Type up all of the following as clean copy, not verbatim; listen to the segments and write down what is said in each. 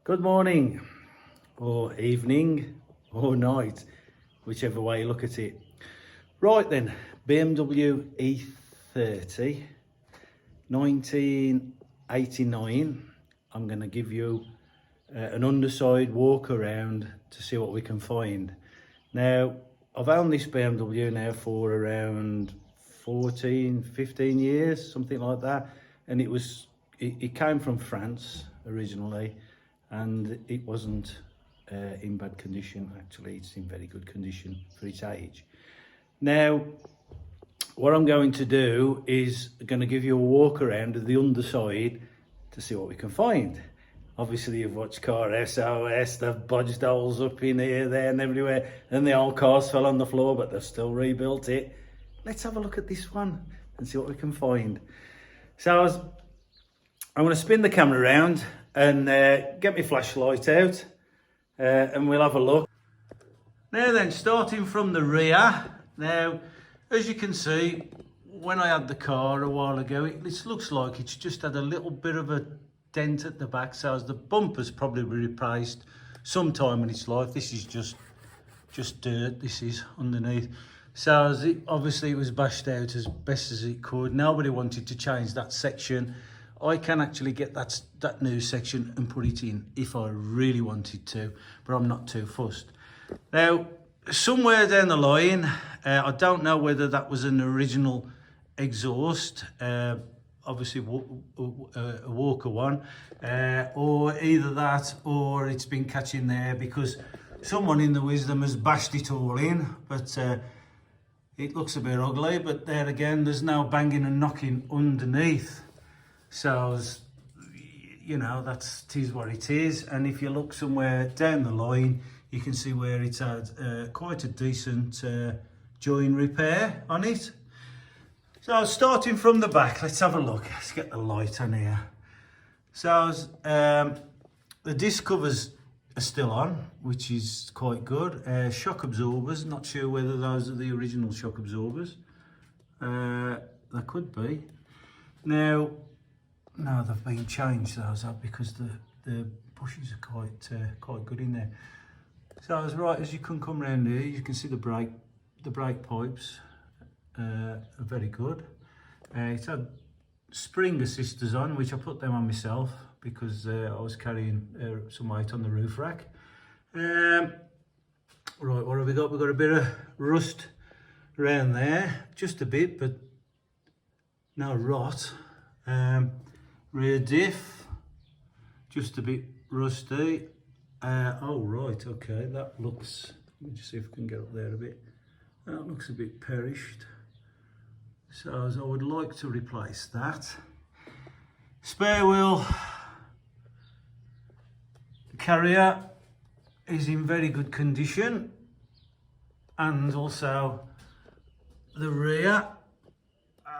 Good morning, or evening, or night, whichever way you look at it. Right then, BMW E30, 1989. I'm going to give you an underside walk around to see what we can find. Now, I've owned this BMW now for around 14, 15 years, something like that. And it came from France originally, and it wasn't in bad condition. Actually, it's in very good condition for its age. Now, what I'm going to do is going to give you a walk around of the underside to see what we can find. Obviously, you've watched Car SOS, they've bodged holes up in here, there and everywhere, and the old cars fell on the floor, but they've still rebuilt it. Let's have a look at this one and see what we can find. So I'm going to spin the camera around and get my flashlight out and we'll have a look. Now then, starting from the rear. Now, as you can see, when I had the car a while ago, it looks like it's just had a little bit of a dent at the back, so as the bumper's probably replaced sometime in its life. This is just dirt, this is underneath. So as obviously it was bashed out as best as it could. Nobody wanted to change that section. I can actually get that new section and put it in if I really wanted to, but I'm not too fussed. Now, somewhere down the line, I don't know whether that was an original exhaust, obviously a Walker one, or either that or it's been catching there because someone in the wisdom has bashed it all in, but it looks a bit ugly. But there again, there's no banging and knocking underneath. So, you know, it is what it is. And if you look somewhere down the line, you can see where it's had quite a decent join repair on it. So starting from the back, let's have a look. Let's get the light on here. So the disc covers are still on, which is quite good. Shock absorbers, not sure whether those are the original shock absorbers. They could be. Now, no, they've been changed, those are, because the bushes are quite good in there. So as right as you can come around here, you can see the brake pipes are very good. It's had spring assisters on, which I put them on myself because I was carrying some weight on the roof rack. Right, what have we got? We've got a bit of rust around there, just a bit, but no rot. Rear diff, just a bit rusty. Oh right, okay, that looks, let me just see if I can get up there a bit. That looks a bit perished, so as I would like to replace that. Spare wheel carrier is in very good condition, and also the rear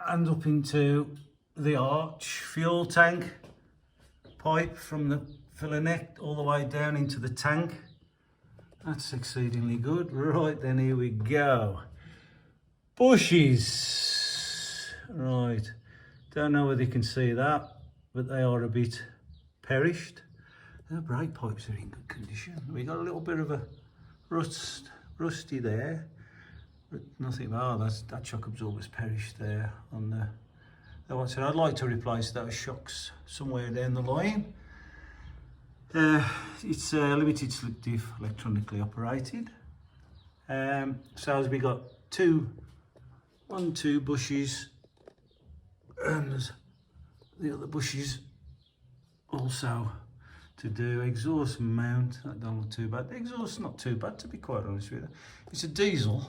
and up into the arch. Fuel tank pipe from the filler neck all the way down into the tank. That's exceedingly good. Right then, here we go. Bushes. Right, don't know whether you can see that, but they are a bit perished. The brake pipes are in good condition. We got a little bit of a rusty there, but nothing. Oh, that shock absorber's perished there on the one side. I'd like to replace those shocks somewhere down the line. It's limited slip diff, electronically operated. So as we got two bushes, and there's the other bushes also to do. Exhaust mount, that don't look too bad. The exhaust's not too bad, to be quite honest with you. It's a diesel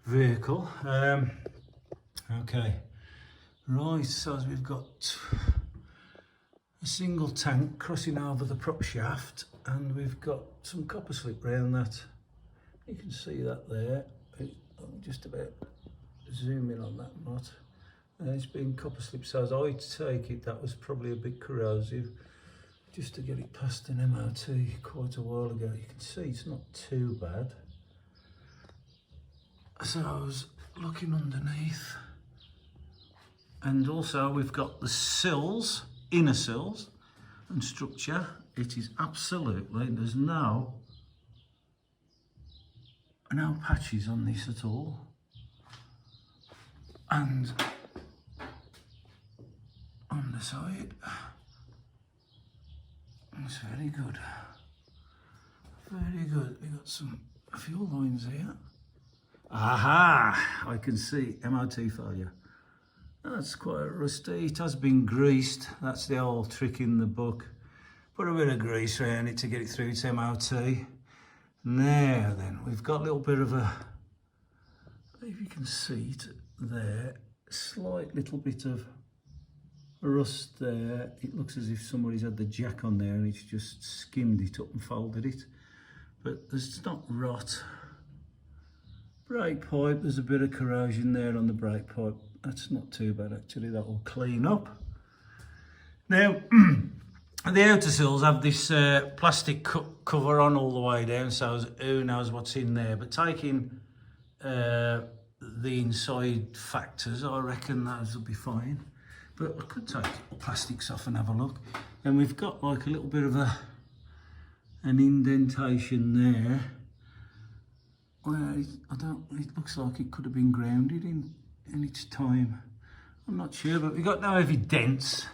vehicle. Okay, right, so as we've got a single tank crossing over the prop shaft, and we've got some copper slip round that. You can see that there. I'll just about zoom in on that knot. It's been copper slip, so as I take it, that was probably a bit corrosive. Just to get it past an MOT quite a while ago. You can see it's not too bad. So I was looking underneath, and also we've got the sills, inner sills, and structure. It is absolutely, there's no patches on this at all. And on the side, it's very good. Very good. We got some fuel lines here. Aha! I can see MOT failure. That's quite rusty. It has been greased. That's the old trick in the book. Put a bit of grease around it to get it through its MOT. Now then, we've got a little bit of a, if you can see it there, slight little bit of rust there. It looks as if somebody's had the jack on there and it's just skimmed it up and folded it. But there's not rot. Brake pipe, there's a bit of corrosion there on the brake pipe. That's not too bad actually, that will clean up. Now, the outer sills have this plastic cover on all the way down, so who knows what's in there. But taking the inside factors, I reckon those will be fine. But I could take the plastics off and have a look. And we've got like a little bit of an indentation there. Well, it looks like it could have been grounded in its time. I'm not sure, but we've got no heavy dents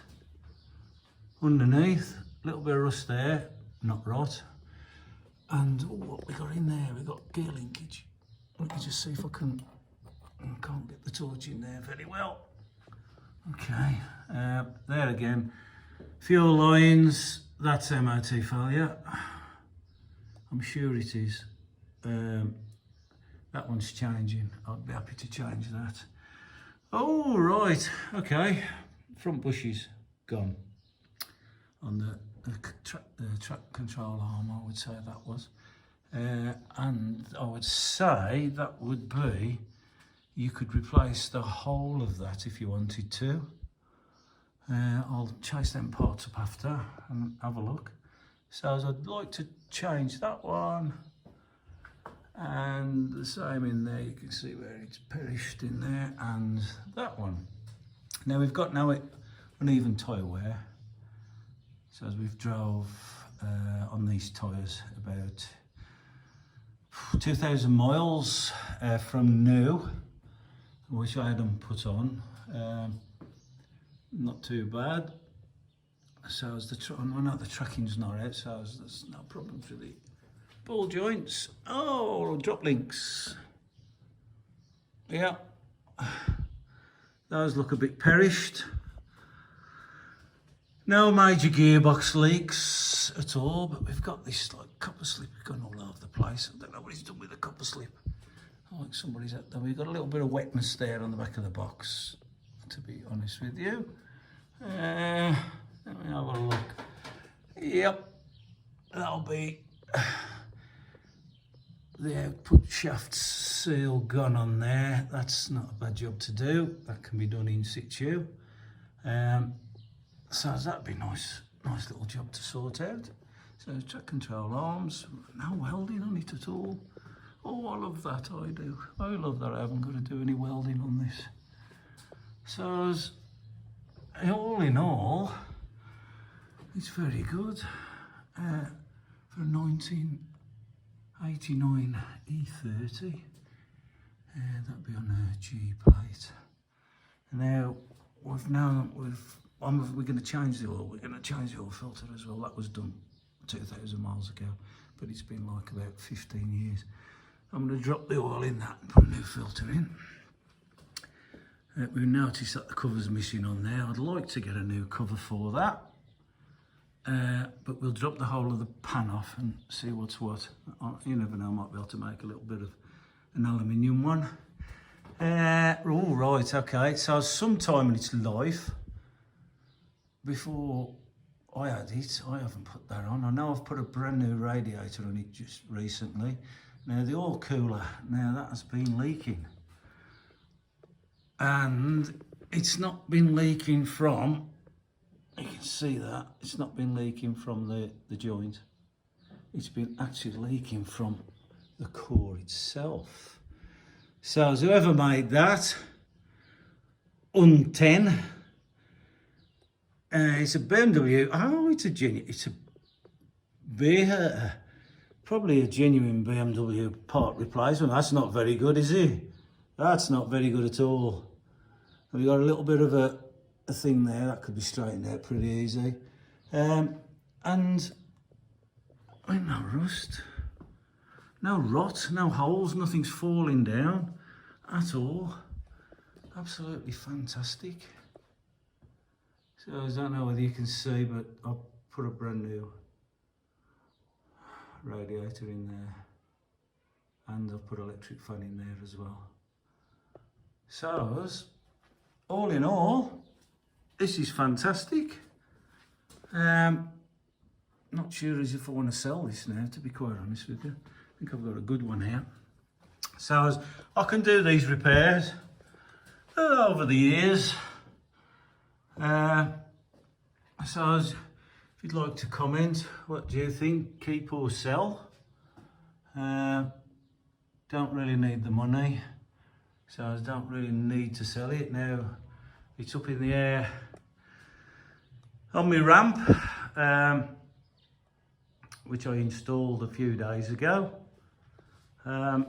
underneath. A little bit of rust there, not rot. And what we got in there, we got gear linkage. Let me just see if I can't get the torch in there very well. Okay, there again. Fuel lines, that's MOT failure. I'm sure it is. That one's changing. I'd be happy to change that. Oh, right, okay. Front bushes gone. On the track control arm, I would say that was. And I would say that would be, you could replace the whole of that if you wanted to. I'll chase them parts up after and have a look. So I'd like to change that one. And the same in there, you can see where it's perished in there, and that one. Now we've got now uneven tyre wear. So as we've drove on these tyres about 2,000 miles from new, which I had them put on. Not too bad. So as I know the tracking's not out, so there's no problems with the ball joints. Oh, drop links. Yeah, those look a bit perished. No major gearbox leaks at all, but we've got this like copper slip going all over the place. I don't know what he's done with the copper slip. I think somebody's at there. We've got a little bit of wetness there on the back of the box, to be honest with you. Let me have a look. Yep, that'll be the output shaft seal gone on there. That's not a bad job to do. That can be done in situ. So that'd be nice little job to sort out. So track control arms, no welding on it at all. Oh, I love that, I do. I love that I haven't got to do any welding on this. So as all in all, it's very good. For a 1989 E30, that'd be on a G plate. Now we're going to change the oil. We're going to change the oil filter as well. That was done 2,000 miles ago, but it's been like about 15 years. I'm going to drop the oil in that and put a new filter in. We've noticed that the cover's missing on there. I'd like to get a new cover for that. But we'll drop the whole of the pan off and see what's what. You never know, I might be able to make a little bit of an aluminium one. All right, okay. So sometime in its life, before I had it, I haven't put that on. I know I've put a brand new radiator on it just recently. Now the oil cooler, now that has been leaking. And it's not been leaking from, you can see that, it's not been leaking from the joint. It's been actually leaking from the core itself. So whoever made that, 10, It's a BMW. Oh, it's a probably a genuine BMW part replacement. That's not very good, is it? That's not very good at all. We've got a little bit of a thing there that could be straightened out pretty easy. And no rust, no rot, no holes, nothing's falling down at all. Absolutely fantastic. So I don't know whether you can see, but I've put a brand new radiator in there, and I've put electric fan in there as well. So all in all, this is fantastic. Not sure as if I want to sell this now, to be quite honest with you. I think I've got a good one here. So I can do these repairs over the years. So if you'd like to comment, what do you think, keep or sell? Don't really need the money, so I don't really need to sell it. Now it's up in the air on my ramp, which I installed a few days ago. As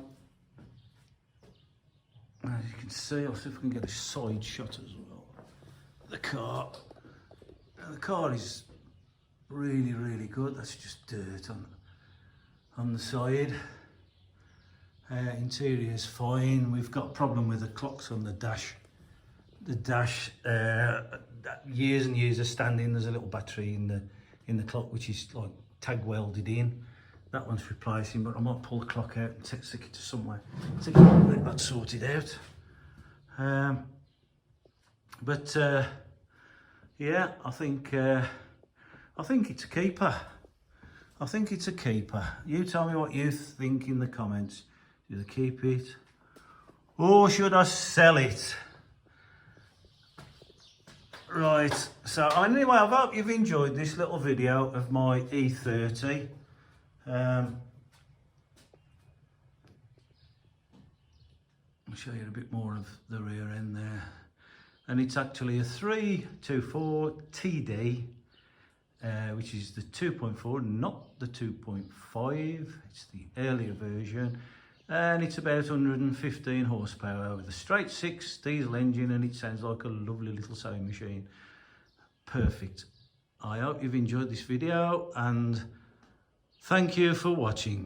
you can see, I'll see if I can get a side shot as well. The car is really, really good. That's just dirt on the side. Interior is fine. We've got a problem with the clocks on the dash. The dash, years and years of standing, there's a little battery in the clock which is like tag welded in. That one's replacing, but I might pull the clock out and stick it to somewhere to get that sorted out. Yeah, I think it's a keeper. I think it's a keeper. You tell me what you think in the comments. Should I keep it or should I sell it? Right, so anyway, I hope you've enjoyed this little video of my E30. I'll show you a bit more of the rear end there. And it's actually a 324 TD, which is the 2.4, not the 2.5. It's the earlier version. And it's about 115 horsepower with a straight six diesel engine, and it sounds like a lovely little sewing machine. Perfect. I hope you've enjoyed this video, and thank you for watching.